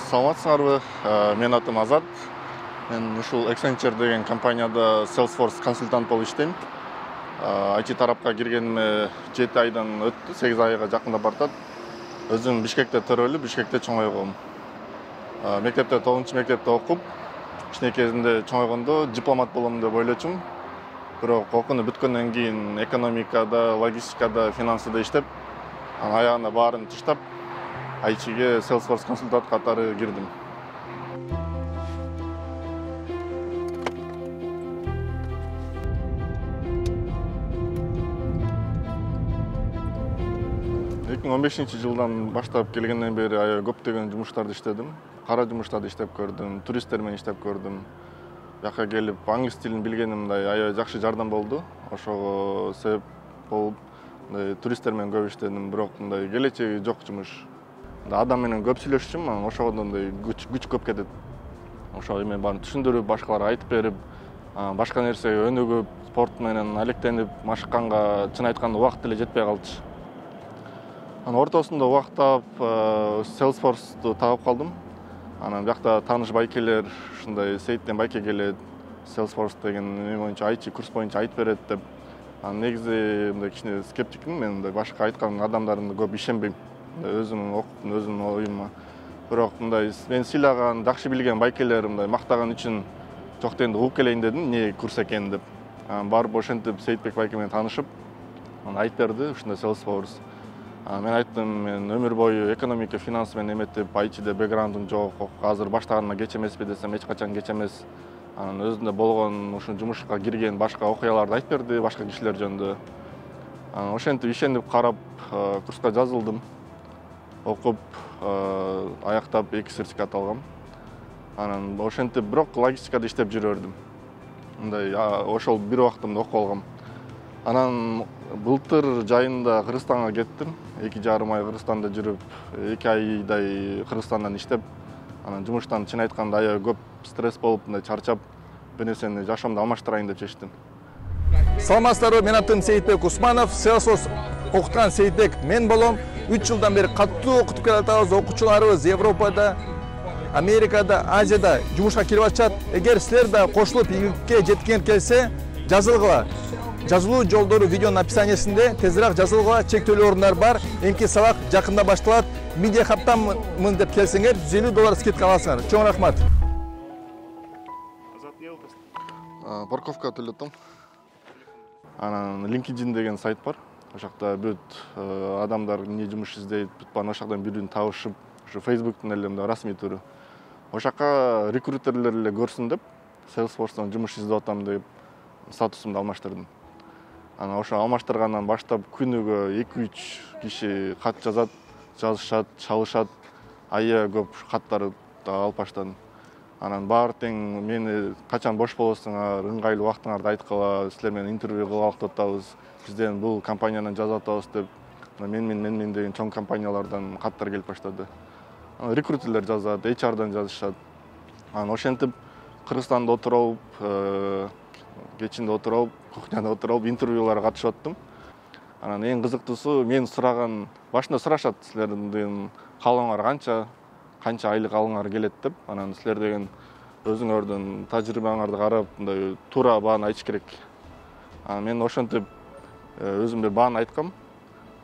Саламатсыңарбы? Мен атым Азат. Мен ушул Accenture деген компанияда Salesforce консультант болуп иштейм. IT тарапка киргениме 7 айдан өттү, 8 айга жакындап бартат. Өзүм Бишкекте төрөлүп, Бишкекте чоңойгом. Мектепте 9-мектепте окуп, кичинекейинде чоңойгондо дипломат болом деп ойлочумун. Бирок окууну бүткөндөн кийин экономикада, логистикада, финансыда иштеп, аягында баарын таштап, IT-ге Salesforce консультант катары кирдим. Жылдан баштап келгенден бери аябай көптөгөн жумуштарды иштедим. Кара жумуштарды иштеп көрдүм, туристтер менен иштеп көрдүм. Жака келип, англис тилин билгеним аябай жакшы жардам болду. Ошого себеп болуп, туристтер менен көп иштедим, бирок келечеги жок жумуш. Адам менен көп сүйлөшчүмүн, ошондон күч көп кетет. Ошо эми баарын түшүндүрүп, башкаларга айтып берип, башка нерсеге өнүгүп, спорт менен алектенип, машыкканга чын айтканда убакыт деле жетпей калчу. Ортосунда убакыт таап, Salesforce'ду таап калдым. Анан бияқта тааныш байкелер, ушундай Сейиттен байке келет, Salesforce деген эме боюнча IT курс боюнча айтып берет деп. Негизи мындай кичине скептикмин, мен башка айткан адамдарымды көп ишенбейм. Өзүмдүн окуптум, өзүмдүн оюма. Бирок мындай мен сыйлаган, жакшы билген байкелер мындай мактаган үчүн жок дегенде угуп келейин дедим, эмне курс экенин деп. Барып ошентип Сейитбек байке менен таанышып, айтып берди, ушундай Salesforce. Мен айттым, мен өмүр бою экономика, финанс менен эметип, IT-де бэкграундум жок, азыр баштаганыма кеч эмеспи десем, эч качан кеч эмес. Өзүндө болгон ушул жумушка кирген башка окуяларды айтып берди, башка кишилер жөнүндө. Ошентип ишенип карап, курска жазылдым. Окуп, аяктап 2 сертификат алгам. Анан ошентип бирок логистикада иштеп жүрө бердим. Мындай ошол бир убактымда окуп алгам. Анан былтыр жайында Кыргызстанга кеттим. 2,5 ай Кыргызстанда жүрүп, 2 айдай Кыргызстандан иштеп, анан жумуштан чын айтканда аябай көп стресс болуп, чарчап, бир нерсени жашоомду алмаштырайын деп чечтим. Саламатсыздарбы, мен атым Сейитбек Усманов, Salesforce окуткан Сейитбек мен болом. 3 жылдан бери катуу окутуп келатабыз. Окуучуларыбыз Европада, Америкада, Азияда жумушка кирип атышат. Эгер силер да кошулуп ийгиликке жеткиңер келсе, жазылгыла. Жазылуу жолдору видеонун описаниясында, тезирээк жазылгыла, чектелүү орундар бар. Эмки сабак жакында башталат. Медиа хабтамын деп келсеңер, $150 скидка аласыңар. Чоң рахмат. Парковка төлөтөм. Анан LinkedIn деген сайт бар. Ошакта бүт адамдар эмне жумуш издейт, бүт баарын ошактан бирин табышып, ушу Facebook'тун эле расмий түрү. Ошакка рекрутерлер эле көрсүн деп, Salesforce'дан жумуш издеп атам деп статусумду алмаштырдым. Анан ошо алмаштыргандан баштап күнүгө 2-3 киши кат жазат, жазышат, чалышат. Аябай көп каттарды алып баштадым. Анан баары тең мени качан бош болосуңар, ыңгайлуу убактыңарды айткыла, силер менен интервью кылалык деп атабыз. Бизден бул компаниядан жазып атабыз деп, мен деген чоң компаниялардан каттар келип баштады. Рекрутерлер жазат, HR-дан жазышат. Анан ошентип Кыргызстанда отуруп, кечинде отуруп, кухняда отуруп интервьюларга катышып аттым. Анан эң кызыктуусу мен сураган, башында сурашат силердин каалооңор канча айлык алгыңар келет деп. Анан силер деген өзүңөрдүн тажрыйбаңарды карап, мындай туура бааны айтыш керек. Мен ошентип өзүмдүн бааны айткам.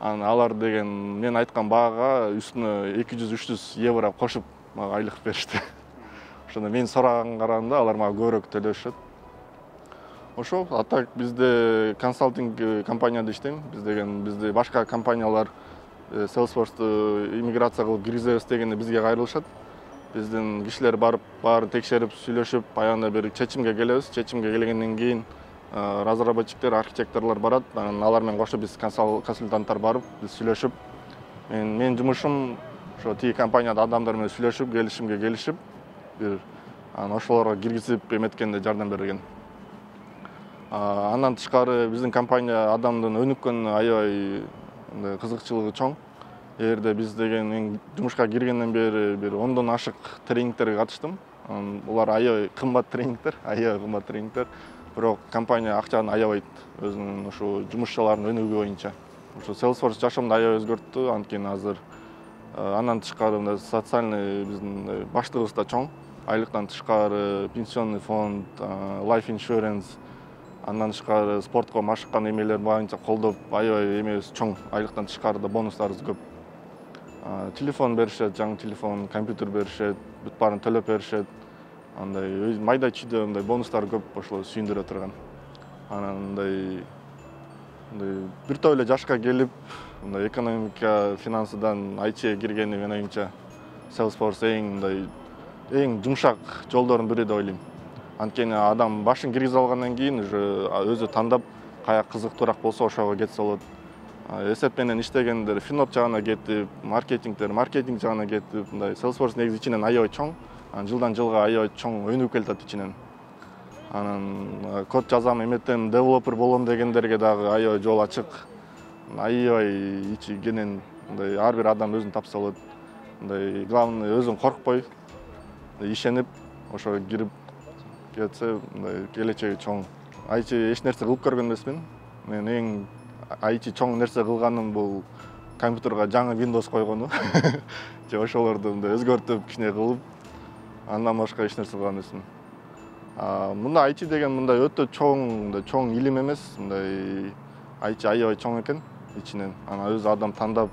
Анан алар деген мен айткан баага үстүнө 200-300 евро кошуп мага айлык беришти. Ошондо мен сураганга караганда алар мага көбүрөөк төлөшөт. Ошо, а так бизде консалтинг компанияда иштейм. Бизде башка компаниялар Salesforce'ду иммиграция кылып киргизебиз дегенде бизге кайрылышат. Биздин кишилер барып, баарын текшерип, сүйлөшүп, аягында бир чечимге келебиз. Чечимге келгенден кийин разработчиктер, архитекторлор барат. Анан алар менен кошо биз консультанттар барып, биз сүйлөшүп, мен жумушум ошо тиги компанияда адамдар менен сүйлөшүп, келишимге келишип, бир ошолорго киргизип эметкенде жардам берген. Андан тышкары биздин компания адамдын өнүккөнүнө аябай кызыкчылыгы чоң. Эгерде биз деген жумушка киргенден бери бир 10дон ашык тренингтерге катыштым. Булар аябай кымбат тренингтер. Бирок компания акчаны аябайт өзүнүн ушу жумушчуларынын өнүгүү боюнча. Ушу Salesforce жашоомду аябай өзгөрттү. Анткени азыр Андан тышкары мындай социальный биздин баштыгыбыз да чоң. Айлыктан тышкары пенсионный фонд, life insurance, андан тышкары спортко машыккан эмелер боюнча колдоп, аябай эмебиз чоң. Айлыктан тышкары да бонустарыбыз көп. Телефон беришет, жаңы телефон, компьютер беришет, бүт баарын төлөп беришет. Андай майда чүйдө мындай бонустар көп, ошол сүйүндүрө турган. Анан мындай бир топ эле жашка келип, мындай экономика, финансыдан IT киргени менин оюмча Salesforce эң жумшак жолдордун бири деп ойлойм. Анткени адам башын киргизе алгандан кийин уже өзү тандап каяк кызыктуураак болсо ошого кетсе болот. Эсеп менен иштегендер финоп жагына кетип, маркетинг жагына кетип, мындай Salesforce негизи ичинен аябай чоң. Жылдан жылга аябай чоң өнүгүп келатат ичинен. Анан код жазам, эметем, девелопер болом дегендерге дагы аябай жол ачык. Аябай ичи кенен, мындай ар бир адам өзүн тапса болот. Мындай главный өзүң коркпой, ишенип, ошого кирип кетсе, мындай келечеги чоң. IT эч нерсе кылып көргөн эмесмин. Мен эң IT чоң нерсе кылганым бул компьютерга жаңы Windows койгону. Же ошолорду мындай өзгөртүп, кичине кылып, андан башка эч нерсе кылган эмесмин. Мында IT деген мындай өтө чоң илим эмес, мындай IT аябай чоң экен ичинен. Анан өзү адам тандап,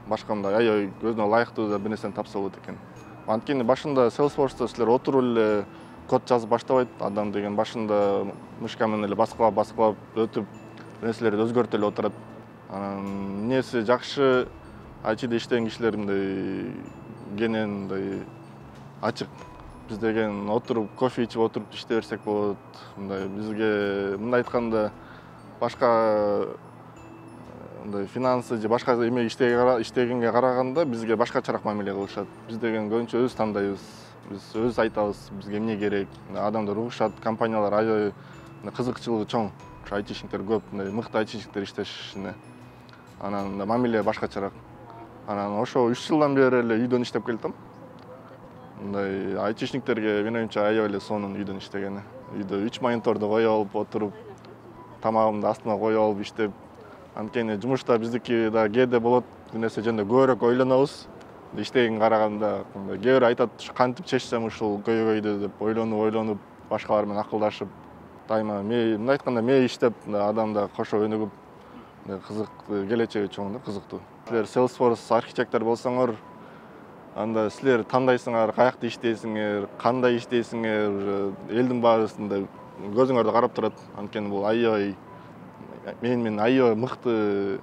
башка мындай аябай өзүнө ылайыктуу бир нерсени тапса болот экен. Анткени башында Salesforce'та силер отуруп эле код жазып баштабайт. Адам деген башында мышка менен эле баскылап өтүп, нерселерди өзгөртүп эле отурат. Анан эмнеси жакшы IT-де иштеген кишилер мындай кенен мындай ачык. Биз деген отуруп, кофе ичип отуруп иштей берсек болот. Мындай бизге мындай айтканда башка мындай финансы же башка эме иштегенге караганда бизге башкачараак мамиле кылышат. Биз деген көбүнчө өз тандайбыз. Биз өз айтабыз, бизге эмне керек. Адамдар угушат, компаниялар аябай кызыкчылыгы чоң. Айтишниктер көп, мыкты айтишниктер иштешине. Анан мамиле башкачараак. Анан ошо 3 жылдан бери эле үйдөн иштеп келатам. Мындай айтишниктерге менин оюмча аябай эле сонун үйдөн иштегени. Үйдө 3 мониторду коюп алып отуруп, тамагымды астыма коюп алып иштеп. Анткени жумушта биздики да кээде болот, бир нерсе жөнүндө көбүрөөк ойлонобуз. Иштегенге караганда кээ бир айтат, кантип чечсем ушул көйгөйдү деп ойлонуп, башкалар менен акылдашып, дайыма мындай айтканда иштеп, адамда кошо өнүгүп, кызык, келечеги чоң да, кызыктуу. Силер Salesforce архитектор болсоңор, анда силер тандайсыңар, каякта иштейсиңер, кандай иштейсиңер, элдин баарысында көзүңөрдө карап турат. Анткени бул аябай мен аябай мыкты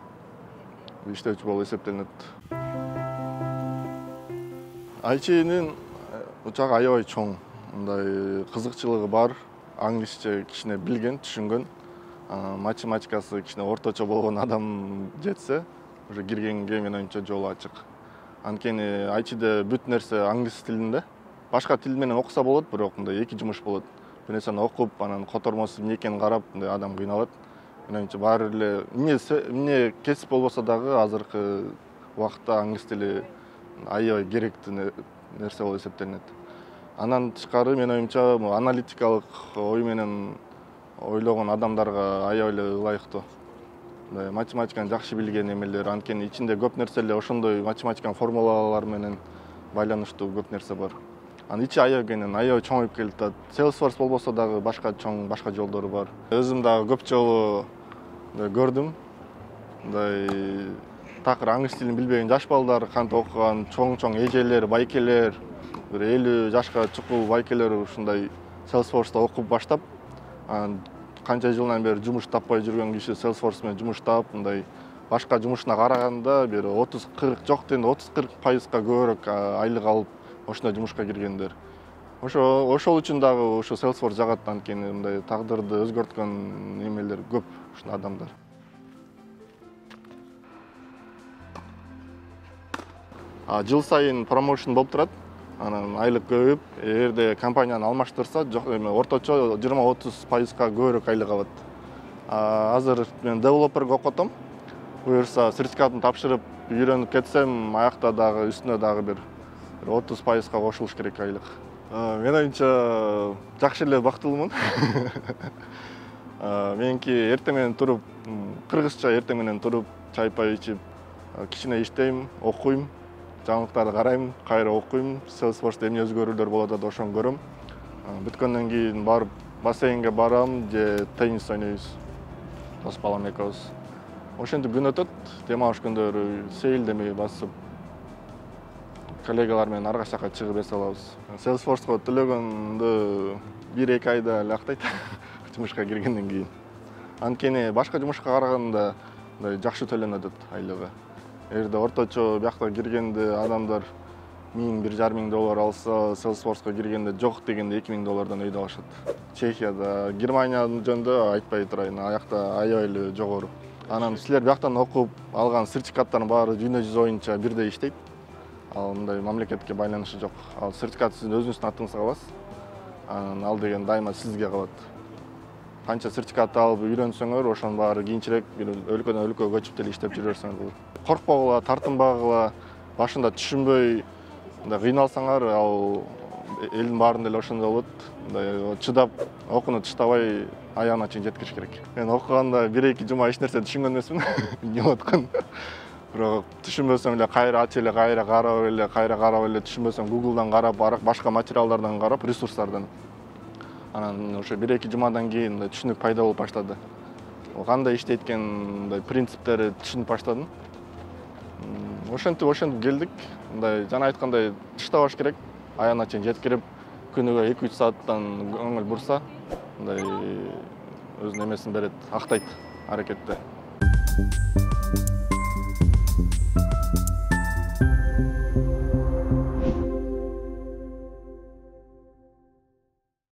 иштөөчү болуп эсептелинет. IT-нин учагы аябай чоң. Мындай кызыкчылыгы бар, англисче кичине билген, түшүнгөн, математикасы кичине орточо болгон адам жетсе, уже киргенге менин оюмча жолу ачык. Анткени IT-де бүт нерсе англис тилинде. Башка тил менен окуса болот, бирок мындай эки жумуш болот. Бир нерсени окуп, анан котормосу эмне экенин карап, мындай адам кыйналат. Менин оюмча баары эле эмне кесип болбосо дагы азыркы убакытта англис тили аябай керектүү нерсе болуп эсептелинет. Андан тышкары менин оюмча аналитикалык ой менен ойлогон адамдарга аябай эле ылайыктуу. Математиканы жакшы билген эмелер, анткени ичинде көп нерсе эле ошондой математиканын формулалары менен байланыштуу көп нерсе бар. Анын ичи аябай чоңоюп келатат. Salesforce болбосо дагы башка жолдору бар. Өзүм дагы көп жолу көрдүм. Мындай такыр англис тилин билбеген жаш балдар кантип окуган, чоң эжелер, байкелер, бир 50 жашка чукул байкелер ушундай Salesforce'та окуп баштап, канча жылдан бери жумуш таппай жүргөн киши Salesforce менен жумуш таап, мындай башка жумушуна караганда бир 30-40 жок дегенде 30-40% көбүрөөк айлык алып, ошондой жумушка киргендер. Ошол үчүн дагы ошо Salesforce жагат, анткени мындай тагдырды өзгөрткөн эмелер көп ушундай адамдар. Жыл сайын промоушн болуп турат. Анан айлык көбөйүп, эгерде компанияны алмаштырса, орточо 20-30% көбүрөөк айлык алат. Азыр мен девелоперге окутам. Буюрса сертификатын тапшырып, үйрөнүп кетсем, аякта дагы үстүнө дагы бир 30% кошулуш керек айлык. Мен оюмча жакшы эле бактылуумун. Меники эртең менен туруп, кыргызча эртең менен туруп, чай-пай ичип, кичине иштейм, окуйм, жаңылыктарды карайм, кайра окуйм, Salesforce'да эмне өзгөрүүлөр болот деп ошону көрөм. Бүткөндөн кийин барып бассейнге барам же теннис ойнойбуз. Дос балам экөөбүз. Ошентип күн өтөт. Дем алыш күндөрү сейилдемей басып коллегалар менен арга жакка чыгып эс алабыз. Salesforce'га төлөгөндө 1-2 айда эле актайт жумушка киргенден кийин. Анткени башка жумушка караганда жакшы төлөнөт айлыгы. Эгерде орточо биякка киргенде адамдар $1,000–1,500 алса, Salesforce'га киргенде жок дегенде $2,000 өйдө алышат. Чехияда, Германиянын жөнүндө айтпай турайын, аякта аябай эле жогору. Анан силер бияктан окуп алган сертификаттардын баары дүйнө жүзү боюнча бирдей иштейт. Ал мындай мамлекетке байланышы жок. Ал сертификат сиздин өзүңүздүн атыңызга калат. Анан ал деген дайыма сизге калат. Канча сертификат алып үйрөнсөңөр, ошонун баары кийинчерээк бир өлкөдөн өлкөгө көчүп деле иштеп жүрө берсеңер болот. Коркпогула, тартынбагыла, башында түшүнбөй кыйналсаңар, ал элдин баарында эле ошондой болот. Мындай чыдап, окууну таштабай аягына чейин жеткириш керек. Мен окуганда 1-2 жума эч нерсе түшүнгөн эмесмин. Эмне болуп аткан? Бирок түшүнбөсөм эле кайра ач эле, кайра карап эле, түшүнбөсөм Google'дан карап, башка материалдардан карап, ресурстардан. Анан ошо 1-2 жумадан кийин түшүнүк пайда болуп баштады. Кандай иштейт экен, принциптери түшүнүп баштадым. Ошентип келдик. Мындай жана айткандай тыштабаш керек. Аягына чейин жеткирип, күнүгө 2-3 сааттан көңүл бурса, мындай өзүнүн эмесин берет, актайт аракетте.